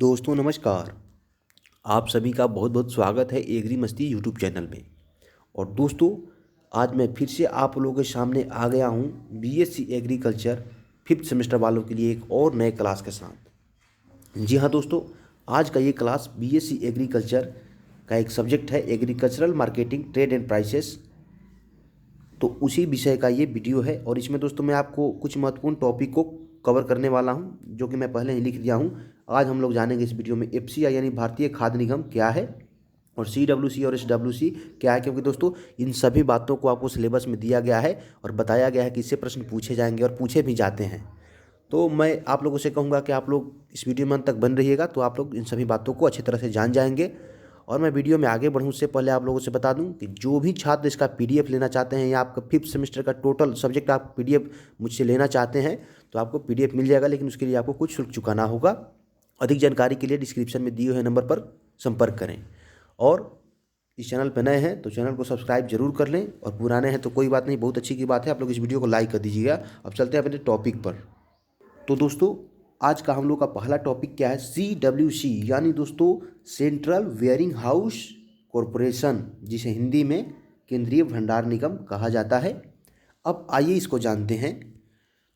दोस्तों नमस्कार। आप सभी का बहुत बहुत स्वागत है एग्री मस्ती यूट्यूब चैनल में। और दोस्तों आज मैं फिर से आप लोगों के सामने आ गया हूँ बीएससी एग्रीकल्चर 5th सेमेस्टर वालों के लिए एक और नए क्लास के साथ। जी हाँ दोस्तों, आज का ये क्लास बीएससी एग्रीकल्चर का एक सब्जेक्ट है agricultural marketing trade and prices. तो उसी विषय का ये वीडियो है और इसमें दोस्तों मैं आपको कुछ महत्वपूर्ण टॉपिक को कवर करने वाला हूँ जो कि मैं पहले ही लिख दिया हूँ। आज हम लोग जानेंगे इस वीडियो में एफसीआई यानी भारतीय खाद्य निगम क्या है और सीडब्ल्यूसी और एसडब्ल्यूसी क्या है, क्योंकि दोस्तों इन सभी बातों को आपको सिलेबस में दिया गया है और बताया गया है कि इससे प्रश्न पूछे जाएंगे और पूछे भी जाते हैं। तो मैं आप लोगों से कहूँगा कि आप लोग इस वीडियो में अंत तक बन रहिएगा तो आप लोग इन सभी बातों को अच्छी तरह से जान जाएंगे। और मैं वीडियो में आगे बढ़ूँ उससे पहले आप लोगों से बता दूं कि जो भी छात्र इसका पीडीएफ लेना चाहते हैं या आपका 5th सेमेस्टर का टोटल सब्जेक्ट आप पीडीएफ मुझसे लेना चाहते हैं तो आपको पीडीएफ मिल जाएगा, लेकिन उसके लिए आपको कुछ शुल्क चुकाना होगा। अधिक जानकारी के लिए डिस्क्रिप्शन में दिए हुए नंबर पर संपर्क करें। और इस चैनल पर नए हैं तो चैनल को सब्सक्राइब जरूर कर लें और पुराने हैं तो कोई बात नहीं, बहुत अच्छी की बात है, आप लोग इस वीडियो को लाइक कर दीजिएगा। अब चलते हैं अपने टॉपिक पर। तो दोस्तों आज का हम लोग का पहला टॉपिक क्या है, सीडब्ल्यूसी यानी दोस्तों सेंट्रल वेयरिंग हाउस कॉरपोरेशन, जिसे हिंदी में केंद्रीय भंडार निगम कहा जाता है। अब आइए इसको जानते हैं।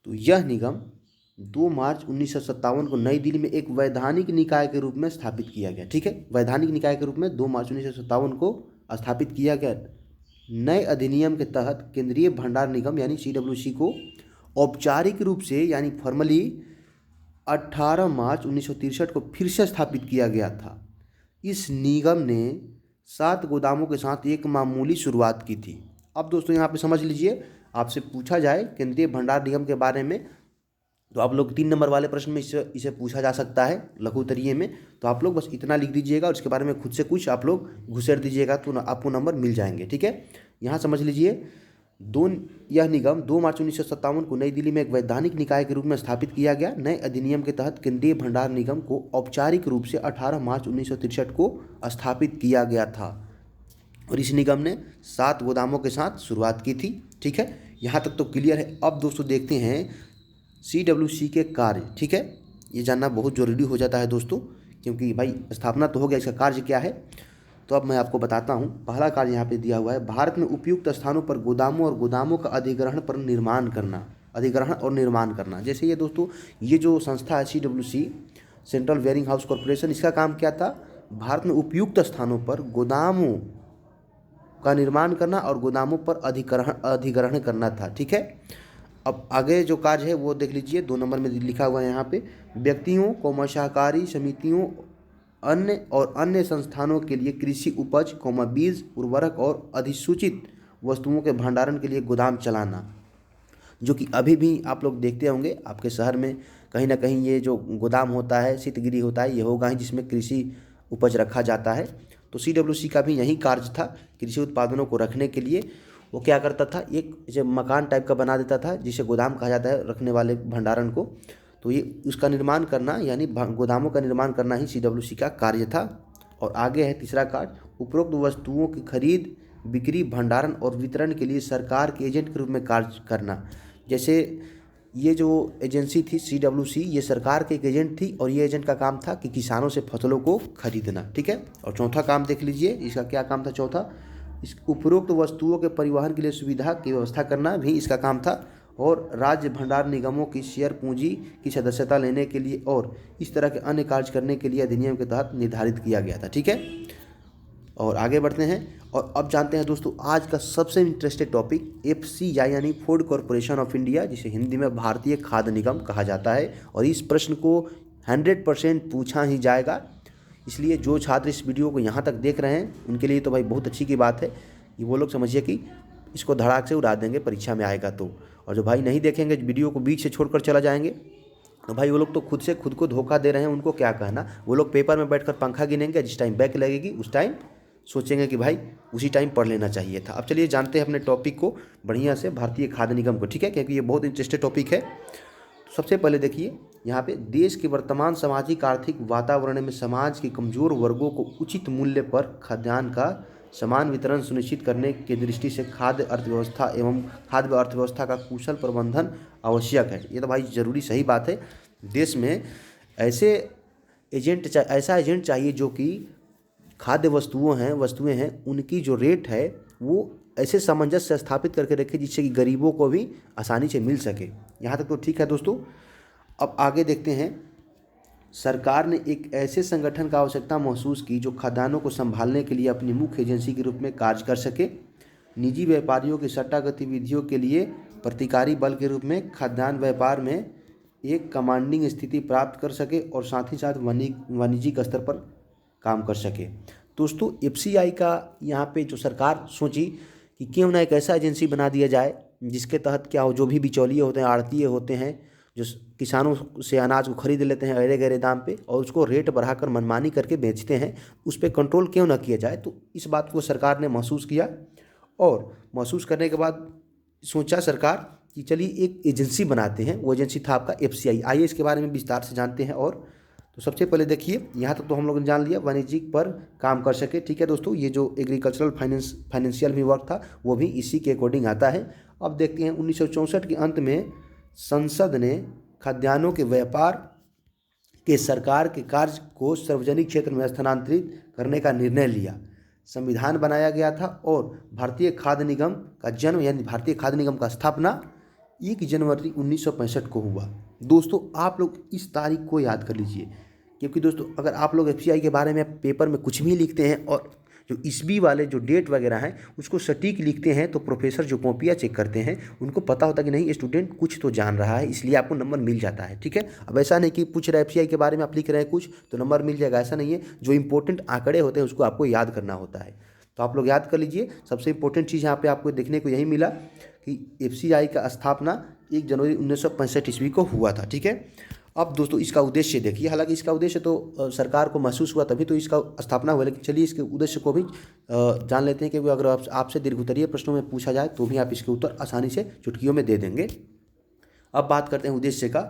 तो यह निगम 2 मार्च 1957 को नई दिल्ली में एक वैधानिक निकाय के रूप में स्थापित किया गया। ठीक है, वैधानिक निकाय के रूप में 2 मार्च 1957 को स्थापित किया गया। नए अधिनियम के तहत केंद्रीय भंडार निगम यानी सीडब्ल्यूसी को औपचारिक रूप से यानी फॉर्मली 18 मार्च 1963 को फिर से स्थापित किया गया था। इस निगम ने 7 गोदामों के साथ एक मामूली शुरुआत की थी। अब दोस्तों यहाँ पे समझ लीजिए, आपसे पूछा जाए केंद्रीय भंडार निगम के बारे में तो आप लोग 3 नंबर वाले प्रश्न में इसे पूछा जा सकता है लघु उत्तरीय में। तो आप लोग बस इतना लिख दीजिएगा और इसके बारे में खुद से कुछ आप लोग घुसेड़ दीजिएगा तो आपको नंबर मिल जाएंगे। ठीक है, यहाँ समझ लीजिए यह निगम 2 मार्च 1957 को नई दिल्ली में एक वैधानिक निकाय के रूप में स्थापित किया गया। नए अधिनियम के तहत केंद्रीय भंडार निगम को औपचारिक रूप से 18 मार्च 1963 को स्थापित किया गया था और इस निगम ने 7 गोदामों के साथ शुरुआत की थी। ठीक है, यहाँ तक तो क्लियर है। अब दोस्तों देखते हैं सीडब्ल्यूसी के कार्य। ठीक है, ये जानना बहुत ज़रूरी हो जाता है दोस्तों, क्योंकि भाई स्थापना तो हो गया, इसका कार्य क्या है तो अब मैं आपको बताता हूँ। पहला कार्य यहाँ पे दिया हुआ है, भारत में उपयुक्त स्थानों पर गोदामों और गोदामों का अधिग्रहण और निर्माण करना। जैसे ये दोस्तों ये जो संस्था है CWC central wearing house corporation, इसका काम क्या था, भारत में उपयुक्त स्थानों पर गोदामों का निर्माण करना और गोदामों पर अधिग्रहण करना था। ठीक है, अब आगे जो कार्य है वो देख लीजिए, 2 नंबर में लिखा हुआ है यहाँ पे, व्यक्तियों सहकारी समितियों अन्य संस्थानों के लिए कृषि उपज बीज उर्वरक और अधिसूचित वस्तुओं के भंडारण के लिए गोदाम चलाना, जो कि अभी भी आप लोग देखते होंगे आपके शहर में कहीं ना कहीं ये जो गोदाम होता है शीतगृह होता है ये होगा ही, जिसमें कृषि उपज रखा जाता है। तो सीडब्ल्यूसी का भी यही कार्य था, कृषि उत्पादनों को रखने के लिए वो क्या करता था, एक जैसे मकान टाइप का बना देता था जिसे गोदाम कहा जाता है रखने वाले भंडारण को। तो ये उसका निर्माण करना यानी गोदामों का निर्माण करना ही सीडब्ल्यूसी का कार्य था। और आगे है तीसरा कार्य, उपरोक्त वस्तुओं की खरीद बिक्री भंडारण और वितरण के लिए सरकार के एजेंट के रूप में कार्य करना। जैसे ये जो एजेंसी थी सीडब्ल्यूसी, ये सरकार के एक एजेंट थी और ये एजेंट का काम था कि किसानों से फसलों को खरीदना। ठीक है, और चौथा काम देख लीजिए, इसका क्या काम था चौथा, इस उपरोक्त वस्तुओं के परिवहन के लिए सुविधा की व्यवस्था करना भी इसका काम था। और राज्य भंडार निगमों की शेयर पूंजी की सदस्यता लेने के लिए और इस तरह के अन्य कार्य करने के लिए अधिनियम के तहत निर्धारित किया गया था। ठीक है, और आगे बढ़ते हैं और अब जानते हैं दोस्तों आज का सबसे इंटरेस्टेड टॉपिक एफसीआई यानी फूड कॉरपोरेशन ऑफ इंडिया, जिसे हिंदी में भारतीय खाद्य निगम कहा जाता है। और इस प्रश्न को 100% पूछा ही जाएगा, इसलिए जो छात्र इस वीडियो को यहाँ तक देख रहे हैं उनके लिए तो भाई बहुत अच्छी की बात है, ये वो लोग समझिए कि इसको धड़ाक से उड़ा देंगे परीक्षा में आएगा तो। और जो भाई नहीं देखेंगे, वीडियो को बीच से छोड़कर चला जाएंगे, तो भाई वो लोग तो खुद से खुद को धोखा दे रहे हैं, उनको क्या कहना। वो लोग पेपर में बैठकर पंखा गिनेंगे, जिस टाइम बैक लगेगी उस टाइम सोचेंगे कि भाई उसी टाइम पढ़ लेना चाहिए था। अब चलिए जानते हैं अपने टॉपिक को बढ़िया से, भारतीय खाद्य निगम को। ठीक है, क्योंकि ये बहुत इंटरेस्टेड टॉपिक है। तो सबसे पहले देखिए यहाँ पे, देश के वर्तमान सामाजिक आर्थिक वातावरण में समाज के कमजोर वर्गों को उचित मूल्य पर खाद्यान्न का समान वितरण सुनिश्चित करने की दृष्टि से खाद्य अर्थव्यवस्था का कुशल प्रबंधन आवश्यक है। ये तो भाई ज़रूरी सही बात है। देश में ऐसे ऐसा एजेंट चाहिए जो कि खाद्य वस्तुएं हैं उनकी जो रेट है वो ऐसे सामंजस्य स्थापित करके रखे जिससे कि गरीबों को भी आसानी से मिल सके। यहाँ तक तो ठीक है दोस्तों। अब आगे देखते हैं। सरकार ने एक ऐसे संगठन का आवश्यकता महसूस की जो खाद्यान्नों को संभालने के लिए अपनी मुख्य एजेंसी के रूप में कार्य कर सके। निजी व्यापारियों की सट्टा गतिविधियों के लिए प्रतिकारी बल के रूप में खाद्यान्न व्यापार में एक कमांडिंग स्थिति प्राप्त कर सके और साथ ही साथ वाणिज्यिक स्तर पर काम कर सके। दोस्तों एफसीआई का यहाँ पे जो सरकार सोची कि क्यों ना एक ऐसा एजेंसी बना दिया जाए जिसके तहत क्या हो, जो भी बिचौलिए होते हैं, आड़तीय होते हैं, जो किसानों से अनाज को खरीद लेते हैं अरे गहरे दाम पे और उसको रेट बढ़ाकर मनमानी करके बेचते हैं, उस पर कंट्रोल क्यों ना किया जाए। तो इस बात को सरकार ने महसूस किया और महसूस करने के बाद सोचा सरकार कि चलिए एक एजेंसी बनाते हैं। वो एजेंसी था आपका एफसीआई। आइए इसके बारे में विस्तार से जानते हैं। और तो सबसे पहले देखिए, यहाँ तक तो हम लोगों ने जान लिया वाणिज्यिक पर काम कर सके। ठीक है दोस्तों, ये जो एग्रीकल्चरल फाइनेंशियल भी वर्क था वो भी इसी के अकॉर्डिंग आता है। अब देखते हैं 1964 के अंत में संसद ने खाद्यान्नों के व्यापार के सरकार के कार्य को सार्वजनिक क्षेत्र में स्थानांतरित करने का निर्णय लिया। संविधान बनाया गया था और भारतीय खाद्य निगम का जन्म यानी भारतीय खाद्य निगम का स्थापना 1 जनवरी 1965 को हुआ। दोस्तों आप लोग इस तारीख को याद कर लीजिए, क्योंकि दोस्तों अगर आप लोग एफसीआई के बारे में पेपर में कुछ भी लिखते हैं और जो ईस्वी वाले जो डेट वगैरह हैं उसको सटीक लिखते हैं तो प्रोफेसर जो कॉपियाँ चेक करते हैं उनको पता होता है कि नहीं स्टूडेंट कुछ तो जान रहा है, इसलिए आपको नंबर मिल जाता है। ठीक है, अब ऐसा नहीं कि पूछ रहा है एफसीआई के बारे में आप लिख रहे हैं कुछ तो नंबर मिल जाएगा, ऐसा नहीं है। जो इंपॉर्टेंट आंकड़े होते हैं उसको आपको याद करना होता है। तो आप लोग याद कर लीजिए। सबसे इंपॉर्टेंट चीज़ यहाँ पे आपको देखने को यही मिला कि एफसीआई का स्थापना 1 जनवरी 1965 ईस्वी को हुआ था। ठीक है, अब दोस्तों इसका उद्देश्य देखिए। हालांकि इसका उद्देश्य तो सरकार को महसूस हुआ तभी तो इसका स्थापना हुआ, लेकिन चलिए इसके उद्देश्य को भी जान लेते हैं, क्योंकि अगर आपसे दीर्घोत्तरीय प्रश्नों में पूछा जाए तो भी आप इसके उत्तर आसानी से चुटकियों में दे देंगे। अब बात करते हैं उद्देश्य का।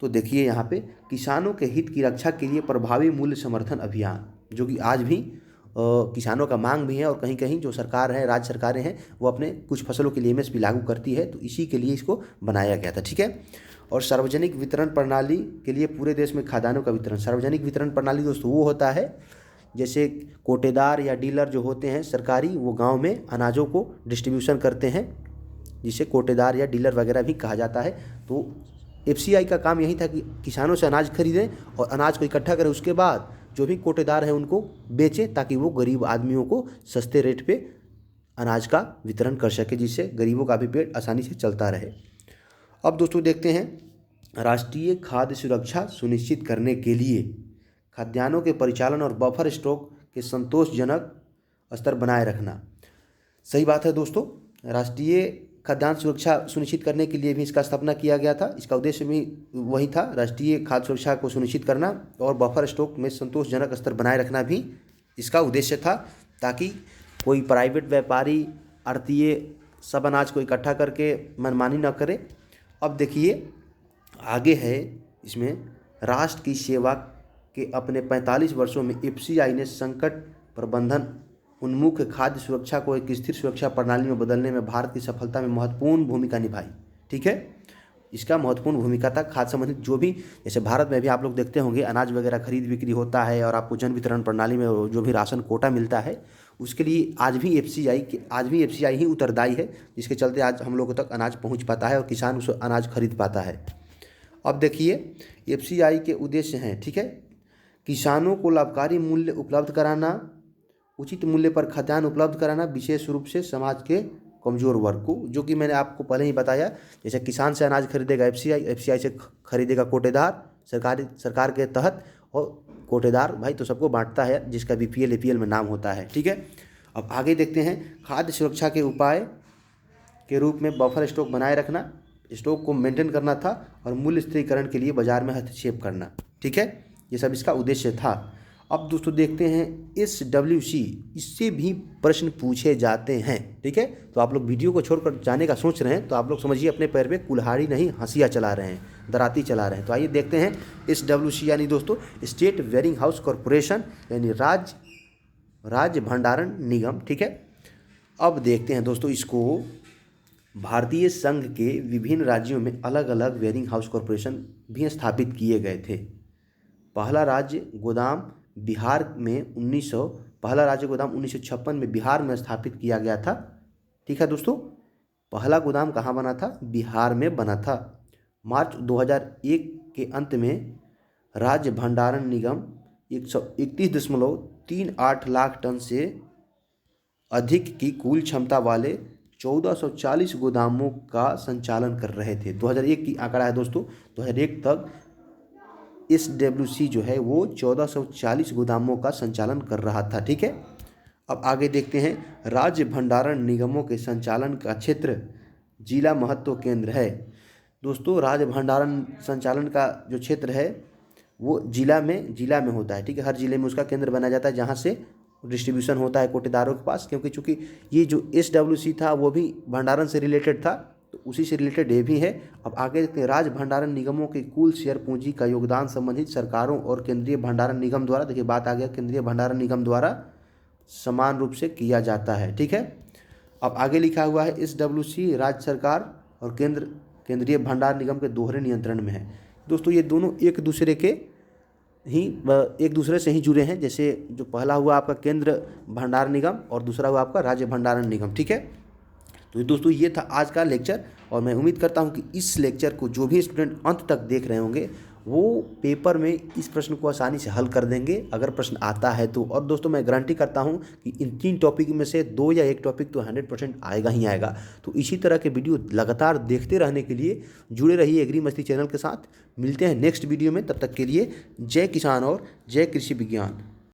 तो देखिए यहाँ पे किसानों के हित की रक्षा के लिए प्रभावी मूल्य समर्थन अभियान, जो कि आज भी किसानों का मांग भी है और कहीं कहीं जो सरकार है, राज्य सरकारें हैं, वो अपने कुछ फसलों के लिए एमएसपी लागू करती है, तो इसी के लिए इसको बनाया गया था। ठीक है, और सार्वजनिक वितरण प्रणाली के लिए पूरे देश में खाद्यान्नों का वितरण। सार्वजनिक वितरण प्रणाली दोस्तों वो होता है जैसे कोटेदार या डीलर जो होते हैं सरकारी, वो गांव में अनाजों को डिस्ट्रीब्यूशन करते हैं, जिसे कोटेदार या डीलर वगैरह भी कहा जाता है। तो एफसीआई का काम यही था कि किसानों से अनाज खरीदें और अनाज को इकट्ठा करें, उसके बाद जो भी कोटेदार हैं उनको बेचें ताकि वो गरीब आदमियों को सस्ते रेट पे अनाज का वितरण कर सके, जिससे गरीबों का भी पेट आसानी से चलता रहे। अब दोस्तों देखते हैं राष्ट्रीय खाद्य सुरक्षा सुनिश्चित करने के लिए खाद्यान्नों के परिचालन और बफर स्टॉक के संतोषजनक स्तर बनाए रखना। सही बात है दोस्तों, राष्ट्रीय खाद्यान्न सुरक्षा सुनिश्चित करने के लिए भी इसका स्थापना किया गया था। इसका उद्देश्य भी वही था, राष्ट्रीय खाद्य सुरक्षा को सुनिश्चित करना और बफर स्टॉक में संतोषजनक स्तर बनाए रखना भी इसका उद्देश्य था, ताकि कोई प्राइवेट व्यापारी आड़तीय सब अनाज को इकट्ठा करके मनमानी न करे। अब देखिए आगे है इसमें, राष्ट्र की सेवा के अपने 45 वर्षों में एफसीआई ने संकट प्रबंधन उन्मुख खाद्य सुरक्षा को एक स्थिर सुरक्षा प्रणाली में बदलने में भारत की सफलता में महत्वपूर्ण भूमिका निभाई। ठीक है, इसका महत्वपूर्ण भूमिका था। खाद्य संबंधित जो भी, जैसे भारत में भी आप लोग देखते होंगे अनाज वगैरह खरीद बिक्री होता है और आपको जन वितरण प्रणाली में जो भी राशन कोटा मिलता है उसके लिए आज भी एफसीआई ही उत्तरदायी है, जिसके चलते आज हम लोगों तक अनाज पहुंच पाता है और किसान उस अनाज खरीद पाता है। अब देखिए एफसीआई के उद्देश्य हैं। ठीक है, किसानों को लाभकारी मूल्य उपलब्ध कराना, उचित मूल्य पर खाद्यान्न उपलब्ध कराना, विशेष रूप से समाज के कमज़ोर वर्ग को, जो कि मैंने आपको पहले ही बताया। जैसे किसान से अनाज खरीदेगा एफसीआई से खरीदेगा कोटेदार सरकार के तहत, और कोटेदार भाई तो सबको बांटता है जिसका बीपीएल एपीएल में नाम होता है। ठीक है, अब आगे देखते हैं खाद्य सुरक्षा के उपाय के रूप में बफर स्टॉक बनाए रखना, स्टॉक को मेंटेन करना था और मूल्य स्थिरीकरण के लिए बाजार में हस्तक्षेप करना। ठीक है, ये सब इसका उद्देश्य था। अब दोस्तों देखते हैं SWC, इससे भी प्रश्न पूछे जाते हैं। ठीक है, तो आप लोग वीडियो को छोड़कर जाने का सोच रहे हैं तो आप लोग समझिए अपने पैर पे कुल्हाड़ी नहीं हंसिया चला रहे हैं, दराती चला रहे हैं। तो आइए देखते हैं SWC यानी दोस्तों स्टेट वेयरिंग हाउस कॉरपोरेशन, यानी राज्य भंडारण निगम। ठीक है, अब देखते हैं दोस्तों इसको। भारतीय संघ के विभिन्न राज्यों में अलग अलग वेयरिंग हाउस कॉरपोरेशन भी स्थापित किए गए थे। पहला राज्य गोदाम बिहार में 1956 में बिहार में स्थापित किया गया था। ठीक है दोस्तों, पहला गोदाम कहाँ बना था? बिहार में बना था। मार्च 2001 के अंत में राज्य भंडारण निगम 131.38 लाख टन से अधिक की कुल क्षमता वाले 1440 गोदामों का संचालन कर रहे थे। 2001 की आंकड़ा है दोस्तों। 2001 तक SWC जो है वो 1440 गोदामों का संचालन कर रहा था। ठीक है, अब आगे देखते हैं। राज्य भंडारण निगमों के संचालन का क्षेत्र जिला महत्व केंद्र है। दोस्तों, राज्य भंडारण संचालन का जो क्षेत्र है वो जिला में होता है। ठीक है, हर जिले में उसका केंद्र बनाया जाता है जहाँ से डिस्ट्रीब्यूशन होता है कोटेदारों के पास, क्योंकि चूँकि ये जो SWC था वो भी भंडारण से रिलेटेड था, तो उसी से रिलेटेड ये भी है। अब आगे देखते हैं। राज्य भंडारण निगमों के कुल शेयर पूंजी का योगदान संबंधित सरकारों और केंद्रीय भंडारण निगम द्वारा, देखिए बात आ गया, केंद्रीय भंडारण निगम द्वारा समान रूप से किया जाता है। ठीक है, अब आगे लिखा हुआ है SWC राज्य सरकार और केंद्रीय भंडार निगम के दोहरे नियंत्रण में है। दोस्तों, ये दोनों एक दूसरे से ही जुड़े हैं। जैसे जो पहला हुआ आपका केंद्र भंडार निगम और दूसरा हुआ आपका राज्य भंडारण निगम। ठीक है, तो दोस्तों ये था आज का लेक्चर, और मैं उम्मीद करता हूँ कि इस लेक्चर को जो भी स्टूडेंट अंत तक देख रहे होंगे वो पेपर में इस प्रश्न को आसानी से हल कर देंगे, अगर प्रश्न आता है तो। और दोस्तों, मैं गारंटी करता हूं कि इन 3 टॉपिक में से 2 या 1 टॉपिक तो 100% आएगा ही आएगा। तो इसी तरह के वीडियो लगातार देखते रहने के लिए जुड़े रहिए एग्री मस्ती चैनल के साथ। मिलते हैं नेक्स्ट वीडियो में, तब तक के लिए जय किसान और जय कृषि विज्ञान।